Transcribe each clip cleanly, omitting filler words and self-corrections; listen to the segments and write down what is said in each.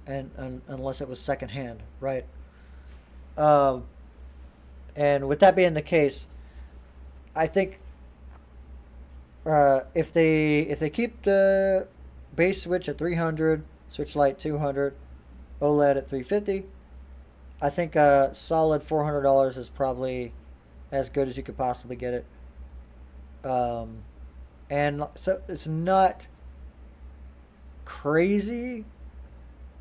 and unless it was secondhand, right? Um, and with that being the case, I think if they keep the base Switch at 300, Switch Lite 200, OLED at 350, I think a solid $400 is probably as good as you could possibly get it. Um, and so it's not crazy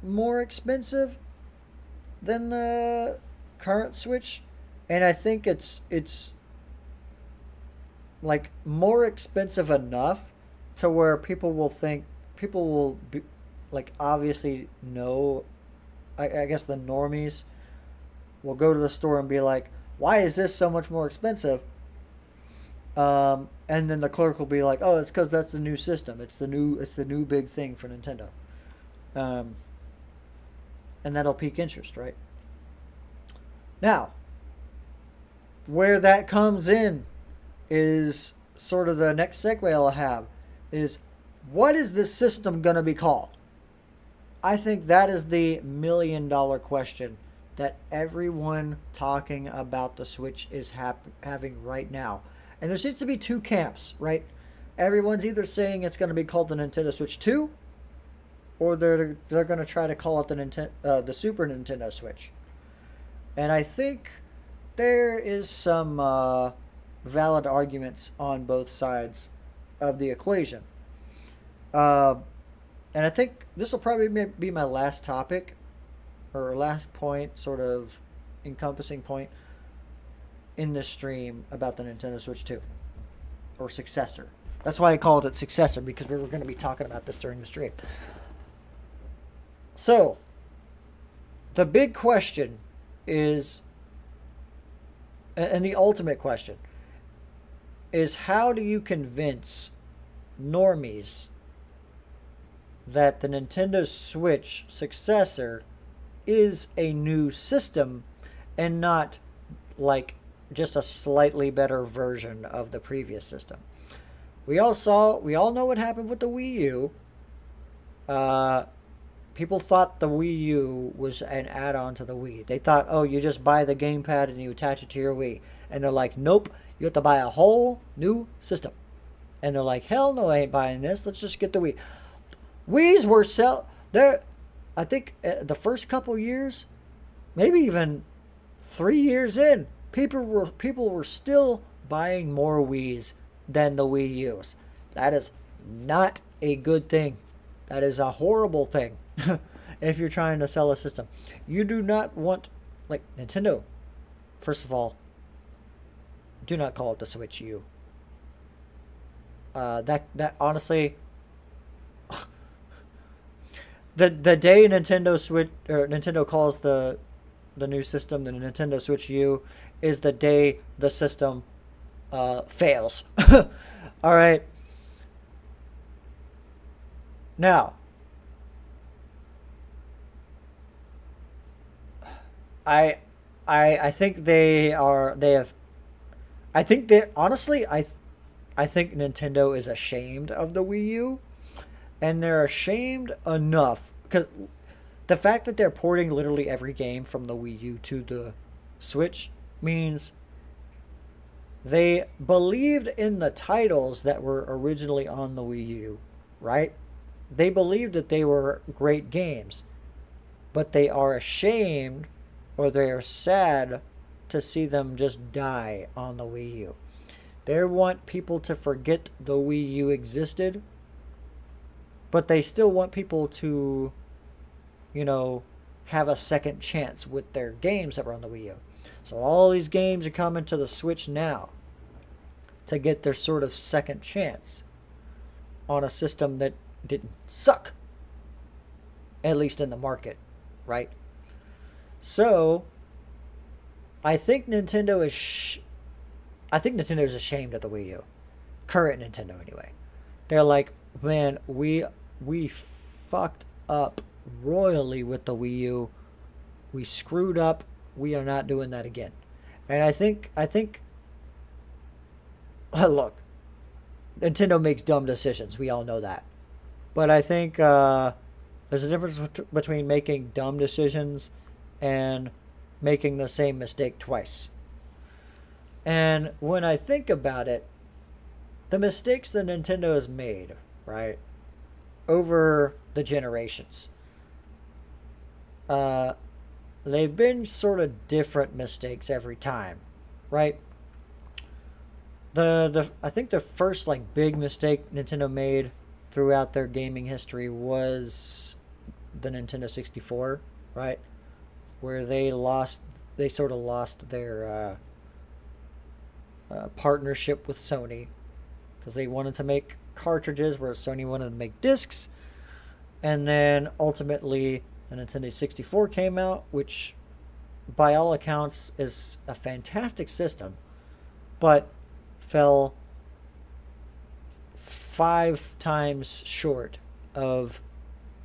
more expensive than the current Switch, and I think it's like more expensive enough to where people will be like obviously know. I guess the normies will go to the store and be like, "Why is this so much more expensive?" And then the clerk will be like, "Oh, it's because that's the new system. It's the new big thing for Nintendo." Um, and that'll peak interest, right? Now, where that comes in is sort of the next segue I'll have is what is this system going to be called? I think that is the $1 million question that everyone talking about the Switch is having right now. And there seems to be two camps, right? Everyone's either saying it's going to be called the Nintendo Switch 2 or they're going to try to call it the Super Nintendo Switch. And I think there is some valid arguments on both sides of the equation. Uh, and I think this will probably be my last topic or last point, sort of encompassing point in this stream about the Nintendo Switch 2 or successor. That's why I called it successor because we were going to be talking about this during the stream. So, the big question is, and the ultimate question is, how do you convince normies that the Nintendo Switch successor is a new system and not like just a slightly better version of the previous system? We all know what happened with the Wii U. Uh, People thought the Wii U was an add-on to the Wii. They thought, oh, you just buy the gamepad and you attach it to your Wii. And they're like, nope, you have to buy a whole new system. And they're like, hell no, I ain't buying this. Let's just get the Wii. Wii's were there. I think the first couple years, maybe even 3 years in, people were still buying more Wii's than the Wii U's. That is not a good thing. That is a horrible thing. If you're trying to sell a system, you do not want, like, Nintendo. First of all, do not call it the Switch U. That honestly, the day Nintendo calls the new system the Nintendo Switch U is the day the system fails. All right. Now, I I think they have. I think they honestly I think Nintendo is ashamed of the Wii U, and they're ashamed enough because the fact that they're porting literally every game from the Wii U to the Switch means they believed in the titles that were originally on the Wii U, right? They believed that they were great games, but they are ashamed or they are sad to see them just die on the Wii U. They want people to forget the Wii U existed, but they still want people to, you know, have a second chance with their games that were on the Wii U. So all these games are coming to the Switch now to get their sort of second chance on a system that didn't suck, at least in the market, right? So I think I think Nintendo is ashamed of the Wii U, current Nintendo anyway. They're like, man, we fucked up royally with the Wii U. We screwed up. We are not doing that again. And I think look, Nintendo makes dumb decisions. We all know that. But I think There's a difference between making dumb decisions and making the same mistake twice. And when I think about it, the mistakes that Nintendo has made, right, over the generations, uh, they've been sort of different mistakes every time, right? The I think the first like big mistake Nintendo made throughout their gaming history was the Nintendo 64, right? Where they sort of lost their partnership with Sony because they wanted to make cartridges where Sony wanted to make discs, and then ultimately the Nintendo 64 came out, which by all accounts is a fantastic system, but fell 5 times short of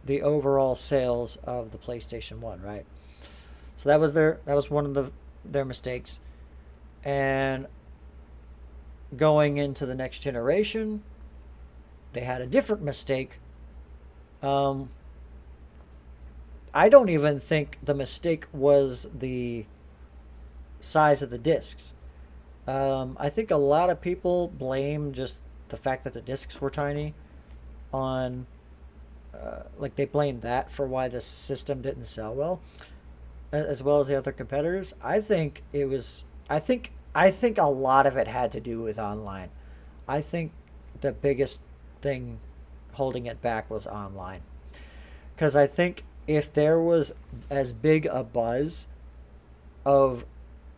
the overall sales of the PlayStation 1, right? So that was one of their mistakes. And going into the next generation, they had a different mistake. I don't even think the mistake was the size of the discs. I think a lot of people blame just the fact that the discs were tiny on, like they blame that for why the system didn't sell as well as the other competitors. I think a lot of it had to do with online. I think the biggest thing holding it back was online. Because I think if there was as big a buzz of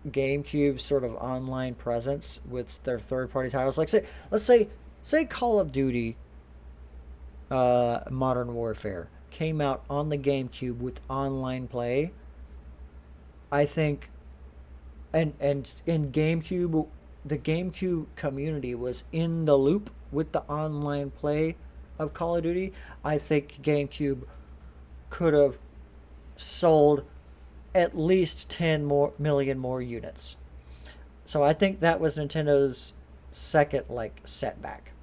GameCube's sort of online presence with their third-party titles, like say Call of Duty Modern Warfare came out on the GameCube with online play, I think, and in GameCube, the GameCube community was in the loop with the online play of Call of Duty. I think GameCube could have sold at least 10 million more units. So I think that was Nintendo's second like setback.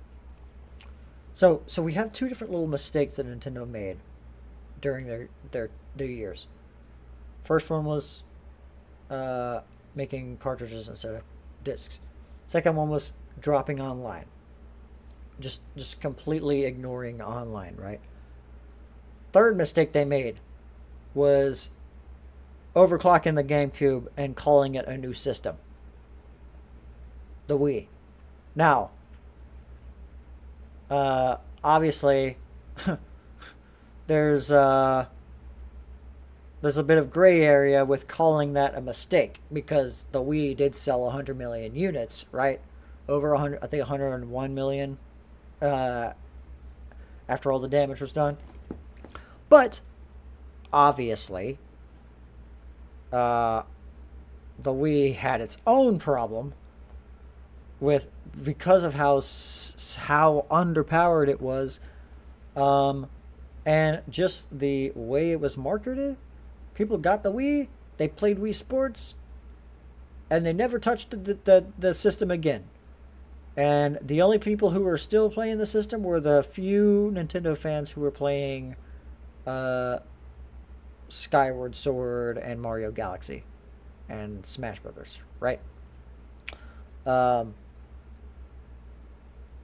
So we have two different little mistakes that Nintendo made during their years. First one was making cartridges instead of discs. Second one was dropping online. Just completely ignoring online, right? Third mistake they made was overclocking the GameCube and calling it a new system. The Wii. Now, obviously, there's a bit of gray area with calling that a mistake because the Wii did sell 100 million units, right? Over 100, I think 101 million after all the damage was done. But obviously, the Wii had its own problem because of how underpowered it was, and just the way it was marketed. People got the Wii, they played Wii Sports, and they never touched the system again. And the only people who were still playing the system were the few Nintendo fans who were playing Skyward Sword and Mario Galaxy and Smash Brothers, right?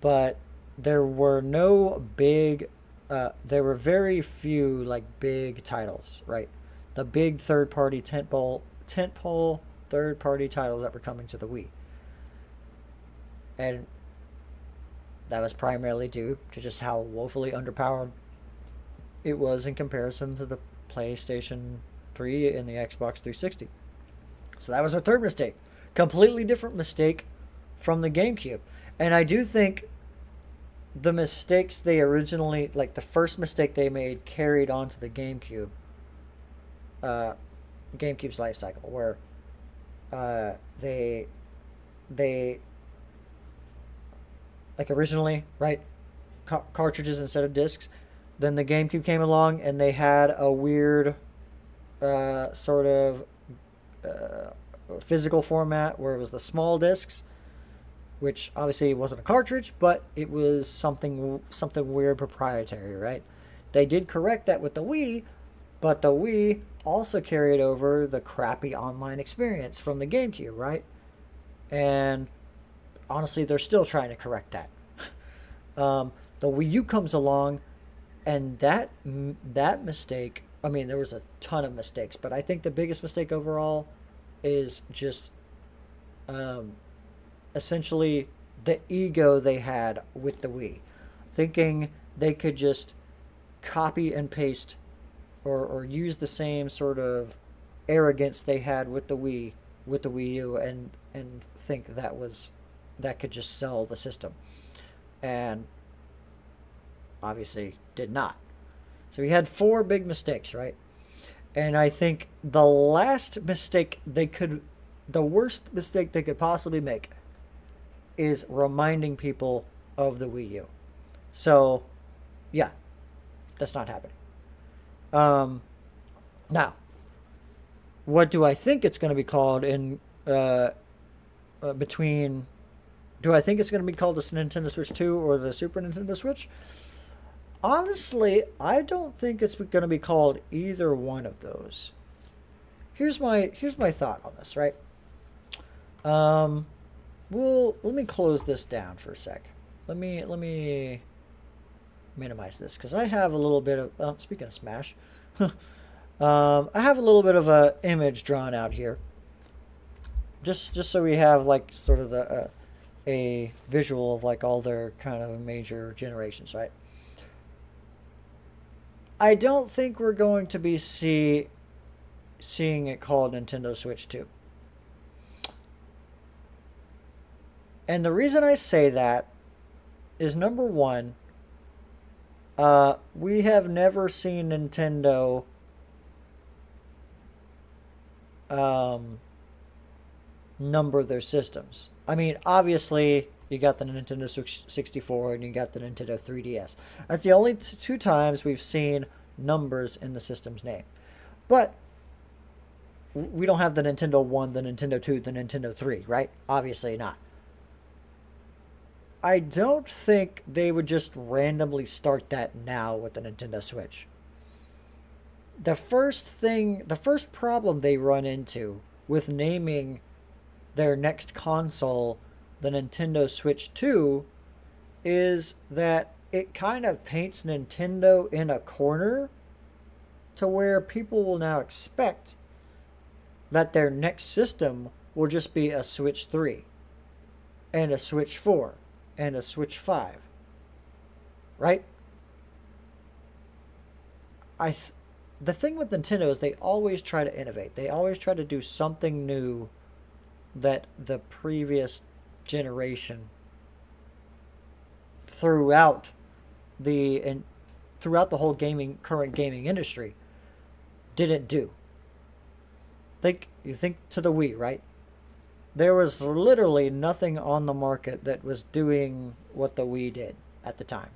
But there were very few like big titles, right? The big third-party tentpole third-party titles that were coming to the Wii. And that was primarily due to just how woefully underpowered it was in comparison to the PlayStation 3 and the Xbox 360. So that was our third mistake. Completely different mistake from the GameCube. And I do think the mistakes they originally, like the first mistake they made, carried on to the GameCube. GameCube's life cycle, where they like originally, right, cartridges instead of discs. Then the GameCube came along and they had a weird sort of physical format where it was the small discs, which obviously wasn't a cartridge, but it was something weird proprietary, right? They did correct that with the Wii, but the Wii also carried over the crappy online experience from the GameCube, right? And honestly, they're still trying to correct that. The Wii U comes along, and that mistake. I mean, there was a ton of mistakes, but I think the biggest mistake overall is just um, essentially the ego they had with the Wii, thinking they could just copy and paste or use the same sort of arrogance they had with the Wii U and think that could just sell the system, and obviously did not. So we had four big mistakes, right? And I think the worst mistake they could possibly make is reminding people of the Wii U. So, yeah, that's not happening. Um, Now, what do I think it's going to be called in between? Do I think it's going to be called the Nintendo Switch 2 or the Super Nintendo Switch? Honestly, I don't think it's going to be called either one of those. Here's my thought on this, right? Um, let me close this down for a sec. Let me minimize this because I have a little bit of. Speaking of Smash, I have a little bit of a image drawn out here, just so we have like sort of a visual of like all their kind of major generations, right? I don't think we're going to be seeing it called Nintendo Switch 2. And the reason I say that is number one, we have never seen Nintendo um, number their systems. I mean, obviously, you got the Nintendo 64 and you got the Nintendo 3DS. That's the only two times we've seen numbers in the system's name. But we don't have the Nintendo 1, the Nintendo 2, the Nintendo 3, right? Obviously not. I don't think they would just randomly start that now with the Nintendo Switch. The first problem they run into with naming their next console the Nintendo Switch 2 is that it kind of paints Nintendo in a corner to where people will now expect that their next system will just be a Switch 3 and a Switch 4 and a Switch 5. Right? The thing with Nintendo is they always try to innovate. They always try to do something new that the previous generation throughout throughout the whole current gaming industry didn't do. You think to the Wii, right? There was literally nothing on the market that was doing what the Wii did at the time.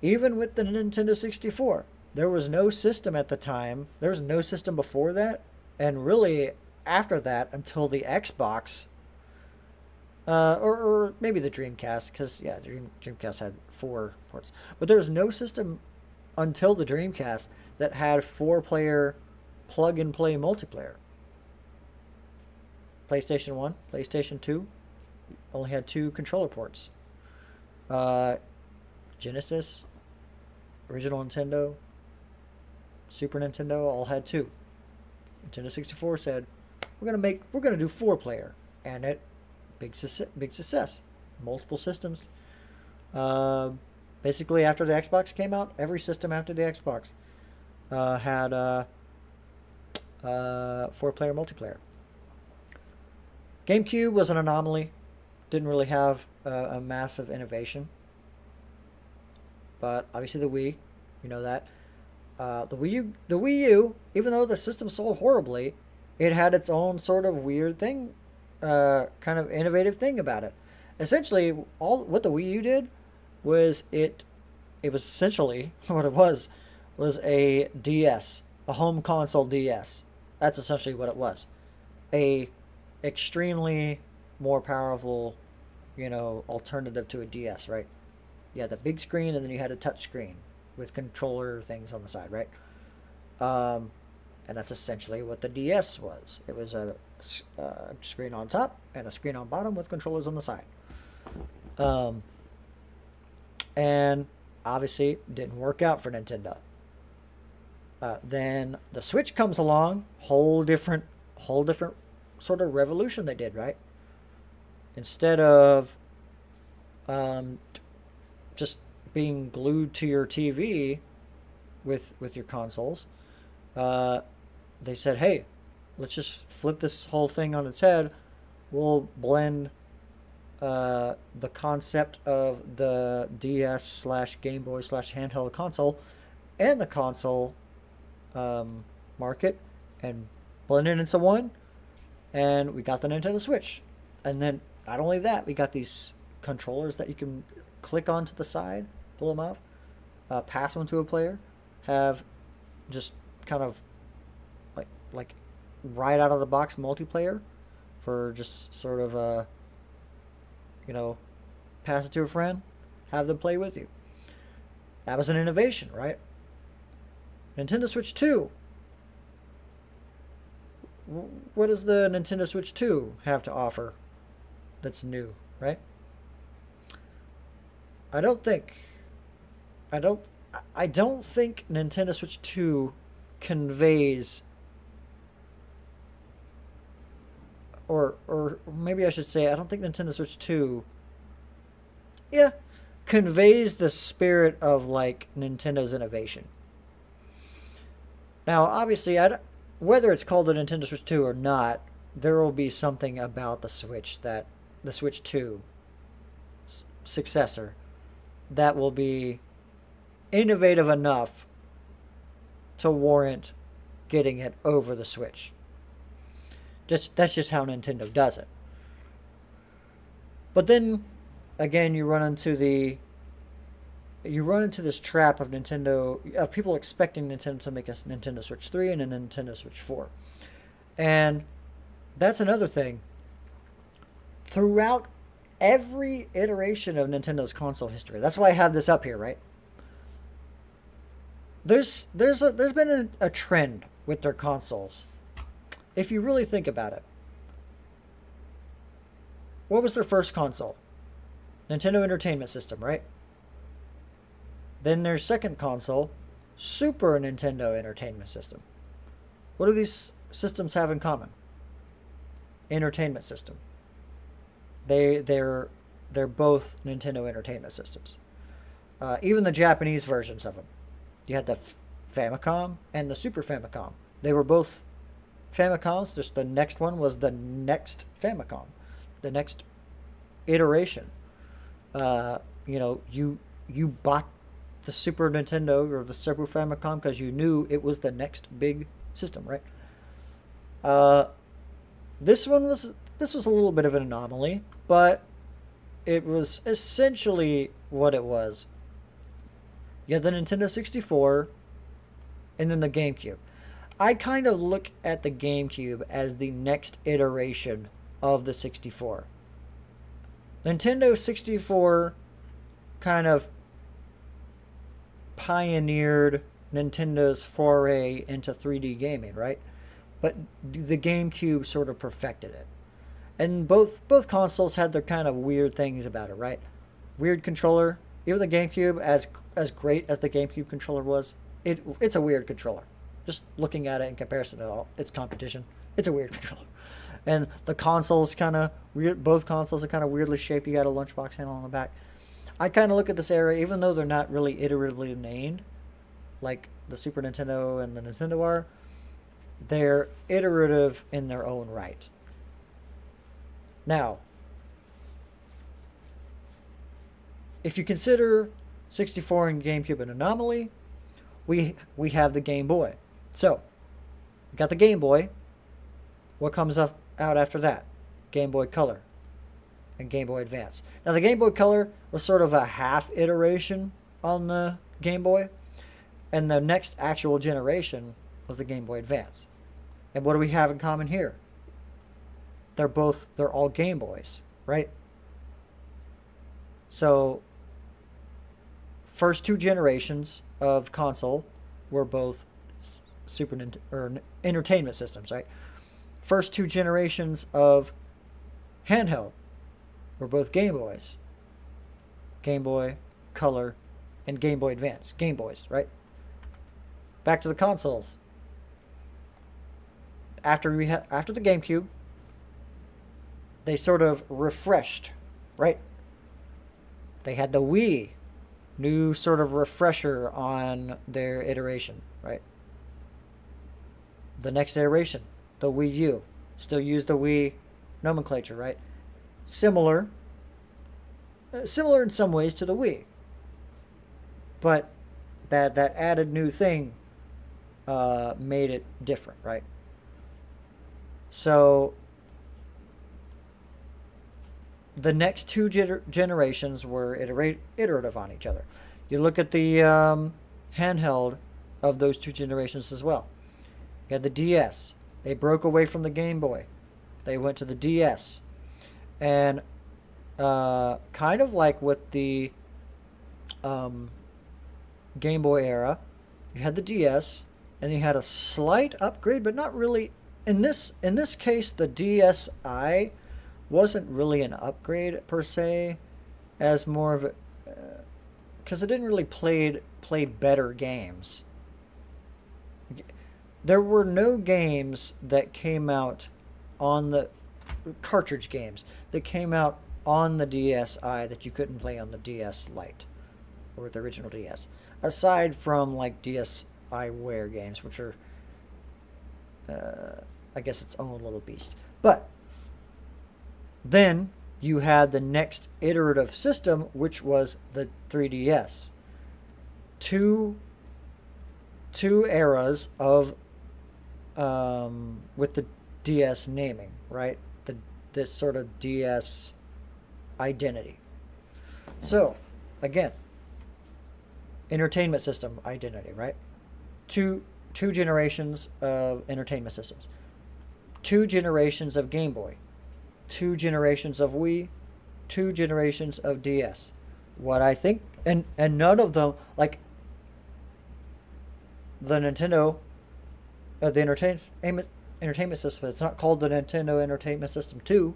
Even with the Nintendo 64, there was no system at the time. There was no system before that, and really after that until the Xbox, or maybe the Dreamcast, because yeah, Dreamcast had 4 ports. But there was no system until the Dreamcast that had 4-player plug-and-play multiplayer. PlayStation 1, PlayStation 2 only had 2 controller ports. Genesis, original Nintendo, Super Nintendo all had 2. Nintendo 64 said, we're gonna do 4-player, and big success, multiple systems. Basically, after the Xbox came out, every system after the Xbox had 4-player multiplayer. GameCube was an anomaly. Didn't really have a massive innovation. But obviously the Wii, you know that. The Wii U, even though the system sold horribly, it had its own sort of weird thing, kind of innovative thing about it. Essentially, all what the Wii U did was it was essentially what it was a DS, a home console DS. That's essentially what it was. A extremely more powerful, alternative to a DS, right? You had the big screen and then you had a touch screen with controller things on the side, right? And that's essentially what the DS was. It was a screen on top and a screen on bottom with controllers on the side. And obviously didn't work out for Nintendo. Then the Switch comes along, whole different sort of revolution they did, right? Instead of just being glued to your TV with your consoles, they said, hey, let's just flip this whole thing on its head. We'll blend the concept of the DS / Game Boy / handheld console and the console market and blend it into one, and we got the Nintendo Switch. And then not only that, we got these controllers that you can click onto the side, pull them out, pass them to a player, have just kind of like right out of the box multiplayer for just sort of pass it to a friend, have them play with you. That was an innovation, right? Nintendo Switch 2. What does the Nintendo Switch 2 have to offer that's new, right? I don't think Nintendo Switch 2 conveys, or maybe I should say, I don't think Nintendo Switch 2 conveys the spirit of like Nintendo's innovation. Now, obviously, whether it's called a Nintendo Switch 2 or not, there will be something about the Switch 2 successor that will be innovative enough to warrant getting it over the Switch. That's just how Nintendo does it. But then, again, you run into this trap of people expecting Nintendo to make a Nintendo Switch 3 and a Nintendo Switch 4. And that's another thing. Throughout every iteration of Nintendo's console history, that's why I have this up here, right? There's been a trend with their consoles. If you really think about it. What was their first console? Nintendo Entertainment System, right? Then their second console, Super Nintendo Entertainment System. What do these systems have in common? Entertainment system. They're both Nintendo Entertainment Systems. Even the Japanese versions of them. You had the Famicom and the Super Famicom. They were both Famicoms. Just the next one was the next Famicom, the next iteration. You bought the Super Nintendo or the Super Famicom because you knew it was the next big system, right? This was a little bit of an anomaly, but it was essentially what it was. You had the Nintendo 64 and then the GameCube. I kind of look at the GameCube as the next iteration of the 64. Nintendo 64 kind of pioneered Nintendo's foray into 3D gaming, right? But the GameCube sort of perfected it. And both consoles had their kind of weird things about it, right? Weird controller. Even the GameCube, as great as the GameCube controller was, it's a weird controller. Just looking at it in comparison to all its competition, it's a weird controller. And the console's kind of weird. Both consoles are kind of weirdly shaped. You got a lunchbox handle on the back. I kind of look at this era, even though they're not really iteratively named, like the Super Nintendo and the Nintendo are, they're iterative in their own right. Now, if you consider 64 and GameCube an anomaly, we have the Game Boy. So, we got the Game Boy. What comes out after that? Game Boy Color and Game Boy Advance. Now, the Game Boy Color was sort of a half iteration on the Game Boy, and the next actual generation was the Game Boy Advance. And what do we have in common here? They're all Game Boys, right? So, first two generations, of console were both or entertainment systems, right? First two generations of handheld were both Game Boys. Game Boy Color and Game Boy Advance. Game Boys, right? Back to the consoles. After the GameCube, they sort of refreshed, right? They had the Wii, new sort of refresher on their iteration, right? The next iteration, the Wii U, still use the Wii nomenclature, right? Similar in some ways to the Wii, but that added new thing made it different, right? So the next two generations were iterative on each other. You look at the handheld of those two generations as well. You had the DS. They broke away from the Game Boy. They went to the DS. And kind of like with the Game Boy era, you had the DS, and you had a slight upgrade, but not really. In this case, the DSi wasn't really an upgrade per se, as more of a because it didn't really play better games. There were no games that came out on the cartridge games that came out on the DSi that you couldn't play on the DS Lite or the original DS, aside from like DSiWare games, which are I guess its own little beast. But then you had the next iterative system, which was the 3DS. Two eras of with the DS naming, right? This sort of DS identity. So, again, entertainment system identity, right? Two generations of entertainment systems. 2 generations of Game Boy. 2 generations of Wii. 2 generations of DS. What I think, and none of them, like the Nintendo, the entertainment system, it's not called the Nintendo Entertainment System 2.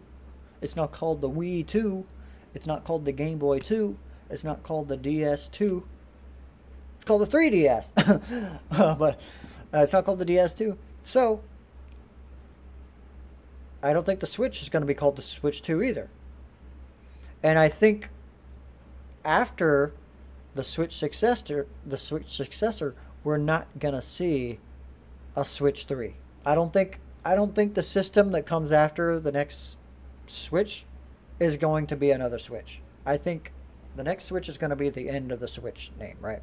It's not called the Wii 2. It's not called the Game Boy 2. It's not called the DS 2. It's called the 3DS. But it's not called the DS 2. So, I don't think the Switch is going to be called the Switch 2 either. And I think after the Switch successor, we're not going to see a Switch 3. I don't think the system that comes after the next Switch is going to be another Switch. I think the next Switch is going to be the end of the Switch name, right?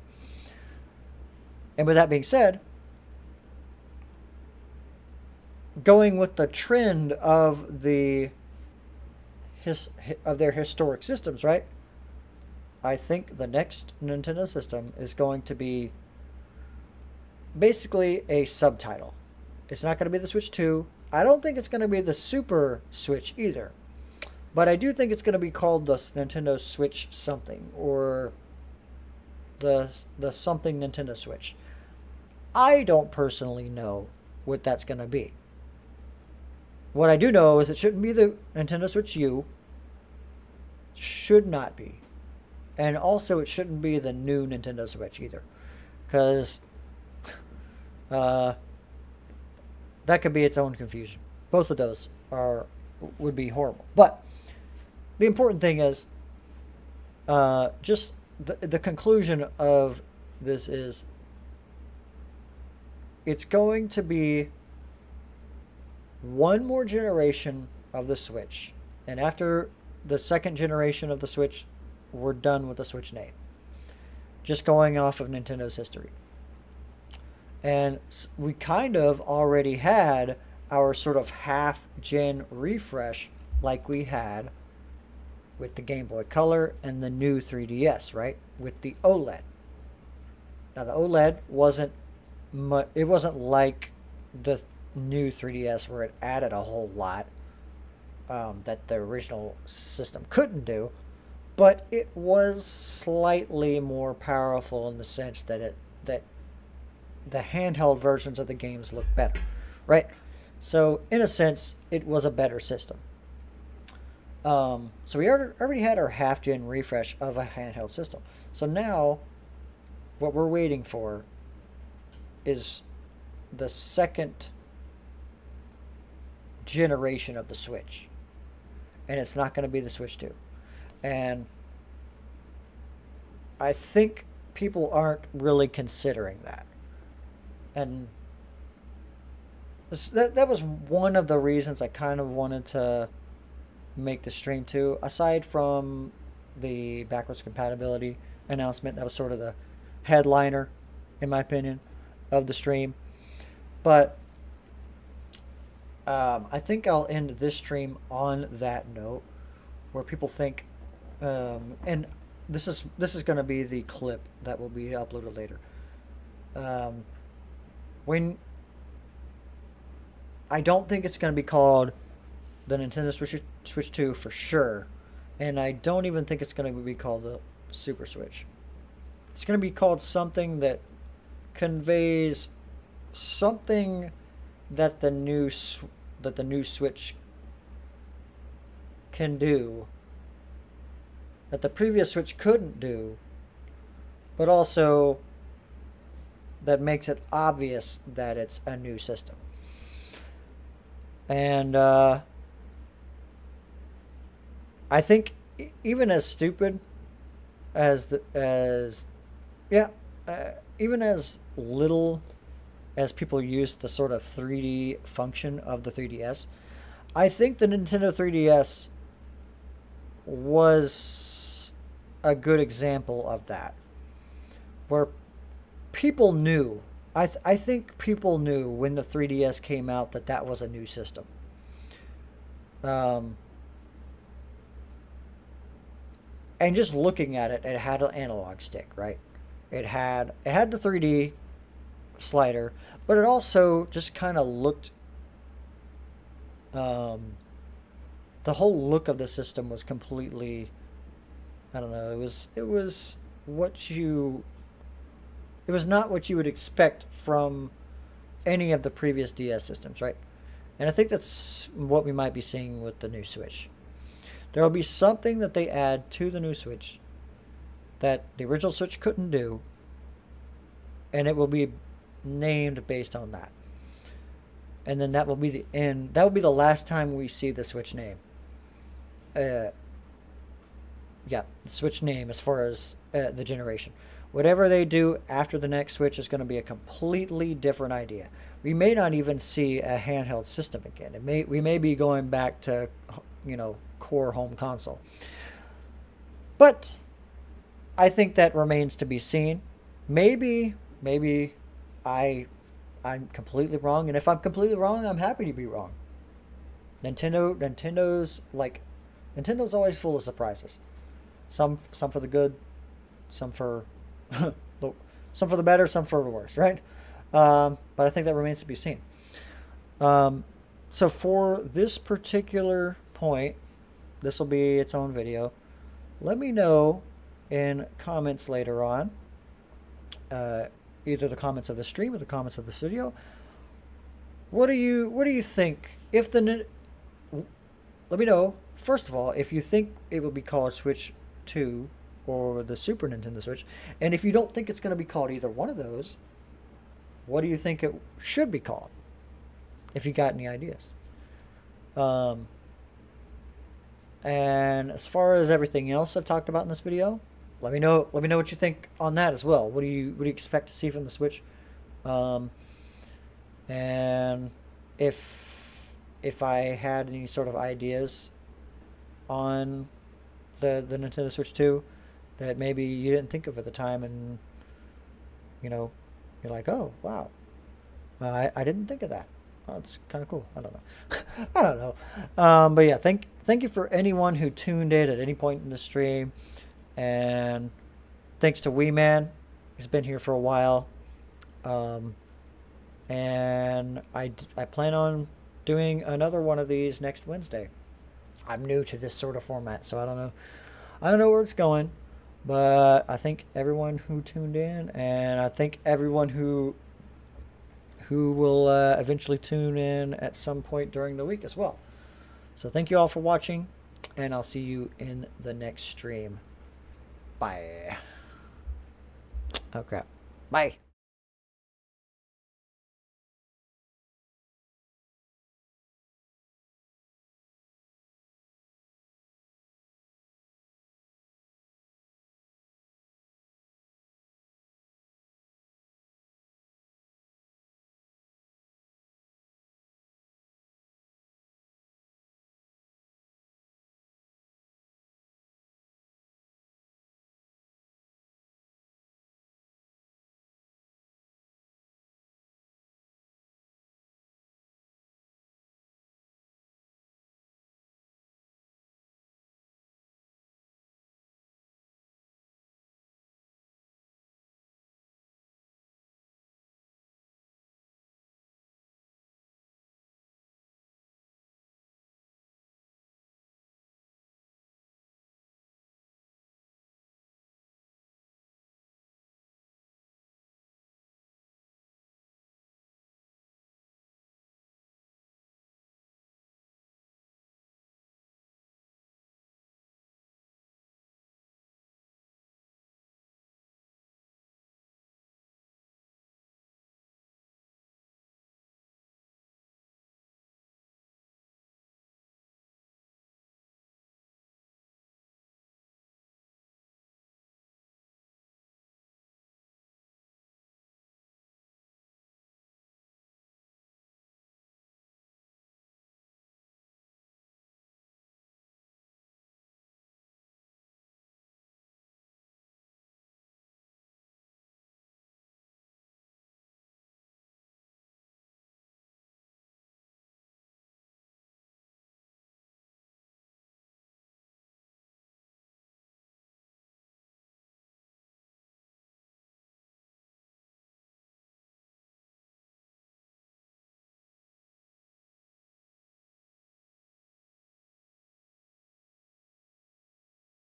And with that being said, going with the trend of their historic systems, right? I think the next Nintendo system is going to be basically a subtitle. It's not going to be the Switch 2. I don't think it's going to be the Super Switch either. But I do think it's going to be called the Nintendo Switch something, or the something Nintendo Switch. I don't personally know what that's going to be. What I do know is it shouldn't be the Nintendo Switch U. Should not be. And also it shouldn't be the new Nintendo Switch either. Because that could be its own confusion. Both of those would be horrible. But the important thing is just the conclusion of this is it's going to be one more generation of the Switch. And after the second generation of the Switch, we're done with the Switch name. Just going off of Nintendo's history. And we kind of already had our sort of half-gen refresh like we had with the Game Boy Color and the new 3DS, right? With the OLED. Now the OLED wasn't like the new 3DS where it added a whole lot that the original system couldn't do, but it was slightly more powerful in the sense that it that the handheld versions of the games look better, right? So in a sense, it was a better system. So we already had our half-gen refresh of a handheld system. So now, what we're waiting for is the second generation of the Switch. And it's not going to be the Switch 2. And I think people aren't really considering that. And that was one of the reasons I kind of wanted to make the stream too. Aside from the backwards compatibility announcement, that was sort of the headliner, in my opinion, of the stream. But I think I'll end this stream on that note, where people think, and this is going to be the clip that will be uploaded later. When I don't think it's going to be called the Nintendo Switch 2 for sure, and I don't even think it's going to be called the Super Switch. It's going to be called something that conveys something that the new Switch can do that the previous Switch couldn't do, but also that makes it obvious that it's a new system. And I think even as stupid even as little as people use the sort of 3D function of the 3DS, I think the Nintendo 3DS was a good example of that, where people knew. I think people knew when the 3DS came out that was a new system. And just looking at it, it had an analog stick, right? It had the 3D slider, but it also just kind of looked. The whole look of the system was completely. I don't know. It was It was not what you would expect from any of the previous DS systems, right? And I think that's what we might be seeing with the new Switch. There will be something that they add to the new Switch that the original Switch couldn't do, and it will be named based on that. And then that will be the end. That will be the last time we see the Switch name. The Switch name as far as the generation. Whatever they do after the next Switch is going to be a completely different idea. We may not even see a handheld system again. We may be going back to, core home console. But I think that remains to be seen. Maybe I'm completely wrong, and if I'm completely wrong, I'm happy to be wrong. Nintendo's always full of surprises. Some for the good, some for some for the better, some for the worse, right? But I think that remains to be seen. So for this particular point, this will be its own video. Let me know in comments later on, either the comments of the stream or the comments of this video. What do you think? Let me know, first of all, if you think it will be called Switch 2 or the Super Nintendo Switch, and if you don't think it's going to be called either one of those, what do you think it should be called? If you got any ideas. And as far as everything else I've talked about in this video, let me know what you think on that as well. What do you expect to see from the Switch? And if I had any sort of ideas on the Nintendo Switch 2 that maybe you didn't think of at the time, and you're like, oh wow, I didn't think of that. Oh, it's kind of cool. I don't know. I don't know. But yeah, thank you for anyone who tuned in at any point in the stream, and thanks to Wee Man. He's been here for a while, and I plan on doing another one of these next Wednesday. I'm new to this sort of format, so I don't know where it's going. But I thank everyone who tuned in, and I thank everyone who will eventually tune in at some point during the week as well. So thank you all for watching, and I'll see you in the next stream. Bye. Okay. Bye.